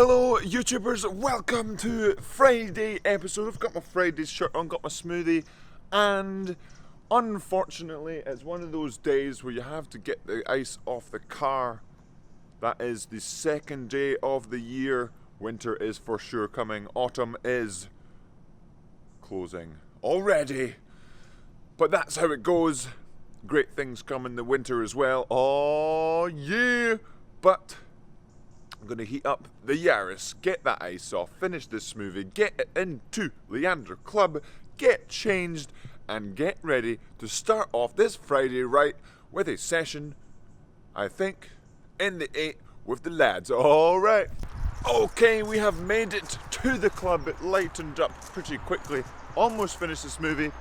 Hello YouTubers, welcome to Friday episode. I've got my Friday shirt on, got my smoothie, and unfortunately it's one of those days where you have to get the ice off the car. That is the second day of the year. Winter is for sure coming. Autumn is closing already. But that's how it goes. Great things come in the winter as well. Oh yeah! But I'm going to heat up the Yaris, get that ice off, finish this smoothie, get it into Leander Club, get changed, and get ready to start off this Friday right with a session, I think, in the 8 with the lads. Alright. Okay, we have made it to the club. It lightened up pretty quickly. Almost finished the smoothie.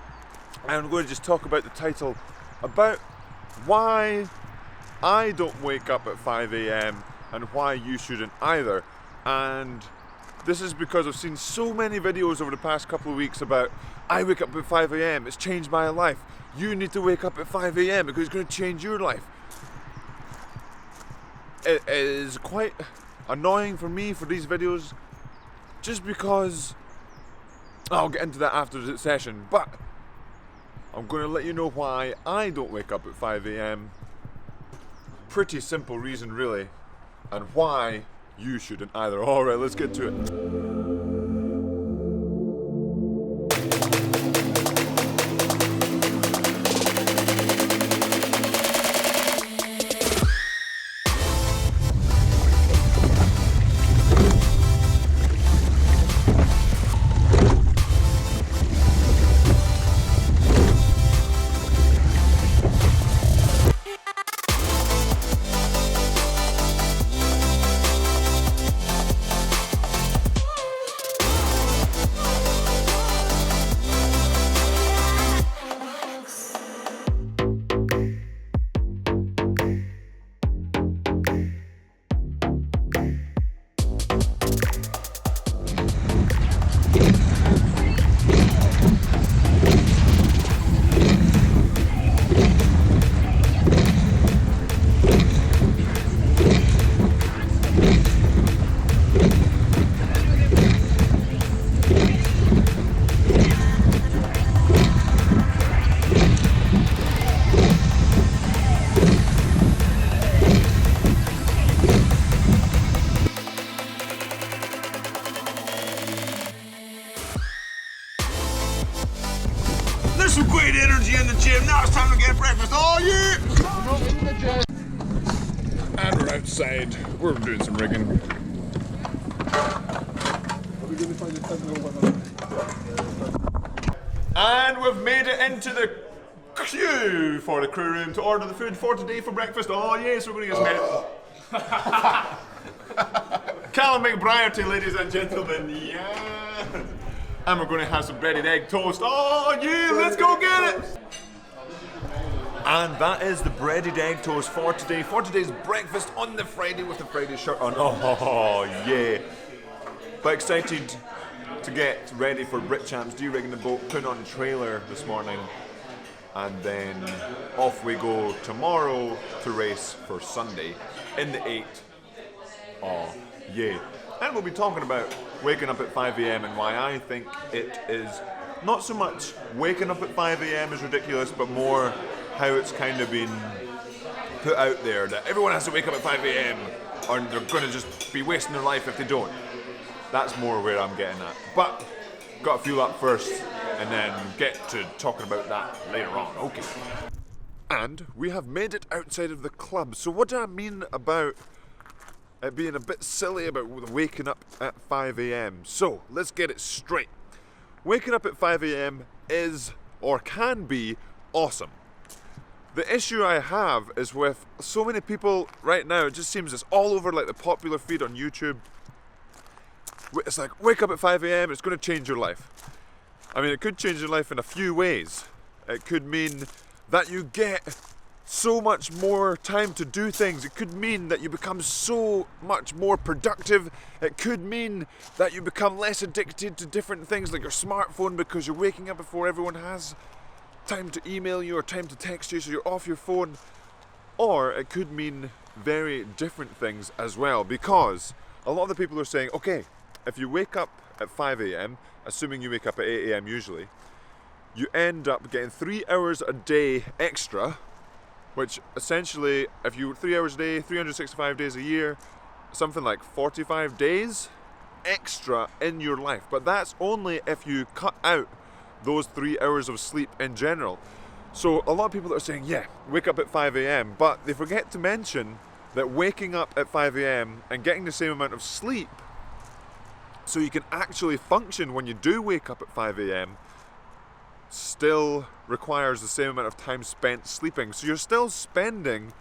And I'm going to just talk about the title, about why I don't wake up at 5 a.m. and why you shouldn't either. And this is because I've seen so many videos over the past couple of weeks about I wake up at 5 a.m. it's changed my life. You need to wake up at 5 a.m. because it's going to change your life. It is quite annoying for me for these videos just because I'll get into that after the session, but I'm going to let you know why I don't wake up at 5 a.m. Pretty simple reason really, and why you shouldn't either. Alright, let's get to it. There's some great energy in the gym. Now it's time to get breakfast. Oh yeah! And we're outside. We're doing some rigging. And we've made it into the queue for the crew room to order the food for today for breakfast. Oh yes, we're going to get some Callum McBriarty, ladies and gentlemen. Yeah. And we're going to have some breaded egg toast. Oh yeah, let's go get it! And that is the breaded egg toast for today, for today's breakfast on the Friday with the Friday shirt on. Oh yeah. But excited to get ready for Brit Champs, de-rigging the boat, putting on a trailer this morning. And then off we go tomorrow to race for Sunday in the 8. Oh yeah. And we'll be talking about waking up at 5 a.m. and why I think it is not so much waking up at 5 a.m. is ridiculous, but more how it's kind of been put out there that everyone has to wake up at 5 a.m. or they're going to just be wasting their life if they don't. That's more where I'm getting at. But got to fuel up first and then get to talking about that later on. Okay. And we have made it outside of the club. So what do I mean about it being a bit silly about waking up at 5 a.m. So, let's get it straight. Waking up at 5 a.m. is, or can be, awesome. The issue I have is with so many people right now, it just seems it's all over like the popular feed on YouTube. It's like, wake up at 5 a.m, it's going to change your life. I mean, it could change your life in a few ways. It could mean that you get so much more time to do things. It could mean that you become so much more productive. It could mean that you become less addicted to different things like your smartphone because you're waking up before everyone has time to email you or time to text you, so you're off your phone. Or it could mean very different things as well, because a lot of the people are saying, okay, if you wake up at 5 a.m, assuming you wake up at 8 a.m. usually, you end up getting 3 hours a day extra, which essentially, if you 3 hours a day, 365 days a year, something like 45 days extra in your life. But that's only if you cut out those 3 hours of sleep in general. So a lot of people are saying, yeah, wake up at 5 a.m, but they forget to mention that waking up at 5 a.m. and getting the same amount of sleep so you can actually function when you do wake up at 5 a.m. still requires the same amount of time spent sleeping. So you're still spending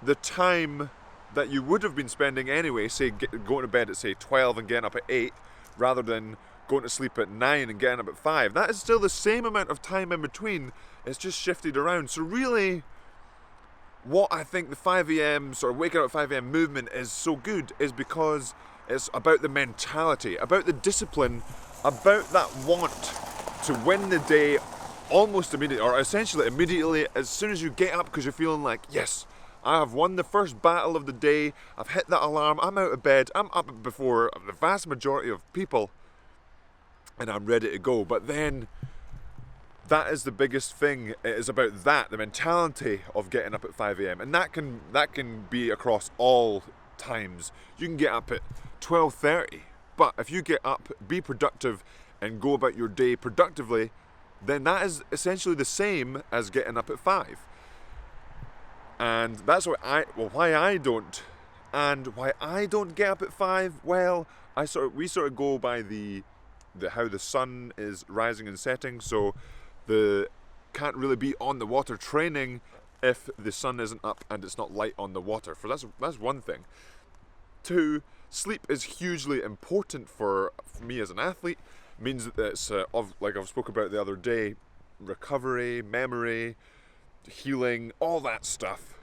the time that you would have been spending anyway, say going to bed at say 12 and getting up at 8, rather than going to sleep at 9 and getting up at 5. That is still the same amount of time in between, it's just shifted around. So really, what I think the 5 a.m. sort of waking up at 5 a.m. movement is so good is because it's about the mentality, about the discipline, about that want to win the day almost immediately, or essentially immediately as soon as you get up, because you're feeling like, yes, I have won the first battle of the day, I've hit that alarm, I'm out of bed, I'm up before the vast majority of people, and I'm ready to go. But then, that is the biggest thing. It is about that, the mentality of getting up at 5 a.m. And that can be across all times. You can get up at 12:30, but if you get up, be productive, and go about your day productively, then that is essentially the same as getting up at 5. And that's why I don't get up at 5. Well, we sort of go by the how the sun is rising and setting. So can't really be on the water training if the sun isn't up and it's not light on the water. For that's one thing. 2, sleep is hugely important for me as an athlete. It means that it's like I've spoke about the other day, recovery, memory, healing, all that stuff.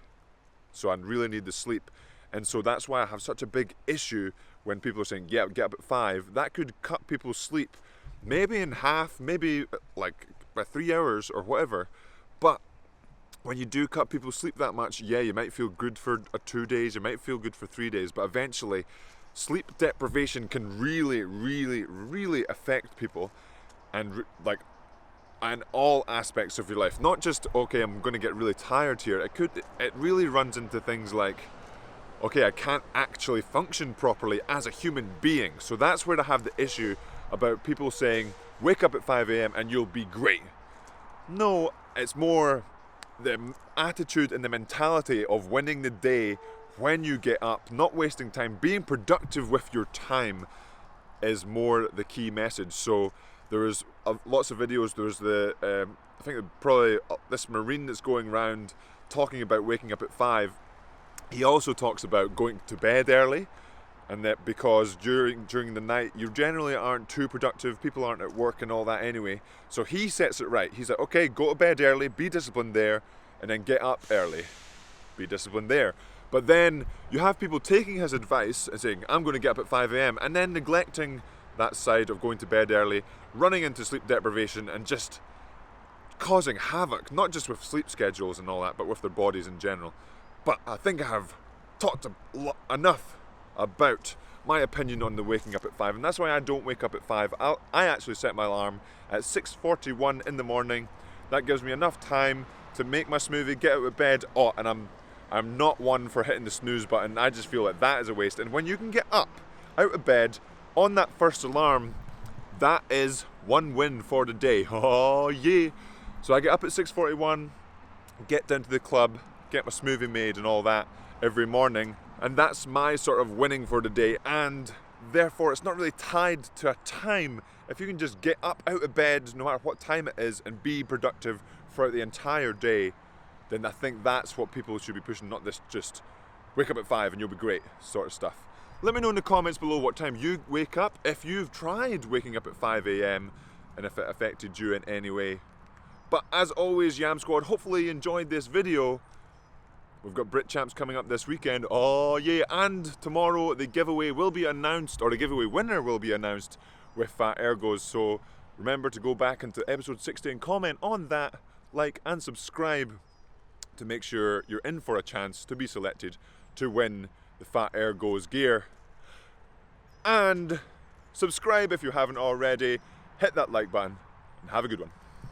So I really need the sleep, and so that's why I have such a big issue when people are saying, yeah, get up at 5. That could cut people's sleep maybe in half, maybe like by 3 hours or whatever. But when you do cut people's sleep that much, yeah, you might feel good for 2 days, you might feel good for 3 days, but eventually sleep deprivation can really, really, really affect people, and like in all aspects of your life. Not just, okay, I'm going to get really tired here. It really runs into things like, okay, I can't actually function properly as a human being. So that's where I have the issue about people saying, wake up at 5 a.m. and you'll be great. No, it's more the attitude and the mentality of winning the day when you get up, not wasting time, being productive with your time is more the key message. So there's lots of videos. There's I think probably this Marine that's going around talking about waking up at 5. He also talks about going to bed early, and that because during the night you generally aren't too productive, people aren't at work and all that anyway. So he sets it right. He's like, okay, go to bed early, be disciplined there, and then get up early, be disciplined there. But then you have people taking his advice and saying, I'm going to get up at 5 a.m. and then neglecting that side of going to bed early, running into sleep deprivation and just causing havoc, not just with sleep schedules and all that, but with their bodies in general. But I think I have talked enough about my opinion on the waking up at 5, and that's why I don't wake up at 5. I actually set my alarm at 6:41 in the morning. That gives me enough time to make my smoothie, get out of bed. Oh, and I'm not one for hitting the snooze button. I just feel like that is a waste. And when you can get up, out of bed, on that first alarm, that is one win for the day. Oh yeah. So I get up at 6:41, get down to the club, get my smoothie made and all that every morning, and that's my sort of winning for the day. And therefore it's not really tied to a time. If you can just get up out of bed no matter what time it is and be productive throughout the entire day, then I think that's what people should be pushing, not this just wake up at 5 and you'll be great sort of stuff. Let me know in the comments below what time you wake up, if you've tried waking up at 5 a.m. and if it affected you in any way. But as always, Yam Squad, hopefully you enjoyed this video. We've got Brit Champs coming up this weekend. Oh yeah, and tomorrow the giveaway will be announced, or the giveaway winner will be announced with Fat Ergos. So remember to go back into episode 60 and comment on that, like and subscribe to make sure you're in for a chance to be selected to win the Fat Ergos gear. And subscribe if you haven't already. Hit that like button and have a good one.